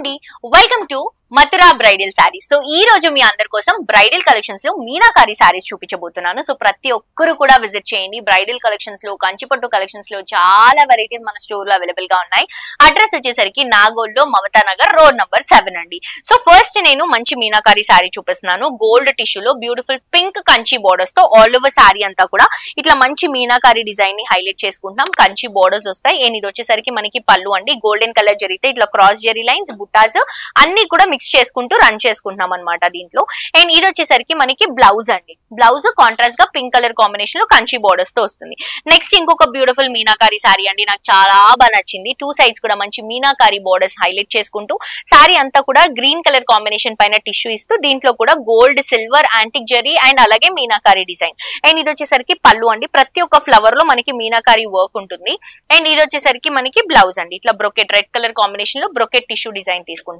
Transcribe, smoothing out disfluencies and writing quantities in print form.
అండి welcome to Mathura bridal saris. So ఈ రోజు మీ అందరి కోసం బ్రైడల్ కలెక్షన్స్ లో మీనాకారి సారీస్ చూపించబోతున్నాను. సో ప్రతి ఒక్కరు కూడా విజిట్ చేయండి. బ్రైడల్ కలెక్షన్స్ లో, కంచిపట్టు కలెక్షన్స్ లో చాలా వెరైటీస్ మన స్టోర్ లో అవైలబుల్ గా ఉన్నాయి. అడ్రస్ వచ్చేసరికి నాగోల్ లో మమతా నగర్ రోడ్ నంబర్ 7 అండి. సో ఫస్ట్ నేను మంచి మీనాకారి సారీ చూపిస్తున్నాను. గోల్డ్ టిష్యూలో బ్యూటిఫుల్ పింక్ కంచి బోర్డర్స్ తో ఆల్ ఓవర్ సారీ అంతా కూడా ఇట్లా మంచి మీనాకారి డిజైన్ ని హైలైట్ చేసుకుంటాం. కంచి బోర్డర్స్ వస్తాయి. అండ్ ఇది వచ్చేసరికి మనకి పళ్ళు అండి. గోల్డెన్ కలర్ జరిగితే ఇట్లా క్రాస్ జెరీ లైన్స్, బుట్టాస్ అన్ని కూడా మిక్స్ చేసుకుంటూ రన్ చేసుకుంటున్నాం అనమాట దీంట్లో. అండ్ ఇది వచ్చేసరికి మనకి బ్లౌజ్ అండి. బ్లౌజ్ కాంట్రాస్ట్ గా పింక్ కలర్ కాంబినేషన్ లో కంచి బోర్డర్స్ తో వస్తుంది. నెక్స్ట్ ఇంకొక బ్యూటిఫుల్ మీనాకారి సారీ అండి. నాకు చాలా బాగా నచ్చింది. 2 సైడ్స్ కూడా మంచి మీనాకారి బోర్డర్స్ హైలైట్ చేసుకుంటూ సారీ అంతా కూడా గ్రీన్ కలర్ కాంబినేషన్ పైన టిష్యూ ఇస్తూ దీంట్లో కూడా gold, silver, antique zari and అలాగే మీనాకారి డిజైన్. అండ్ ఇది వచ్చేసరికి పళ్ళు అండి. ప్రతి ఒక్క ఫ్లవర్ లో మనకి మీనాకారి వర్క్ ఉంటుంది. అండ్ ఇది వచ్చేసరికి మనకి బ్లౌజ్ అండి. ఇట్లా బ్రొకెట్ రెడ్ కలర్ కాంబినేషన్ లో బ్రొకెట్ టిష్యూ డిజైన్ తీసుకుంటున్నాం.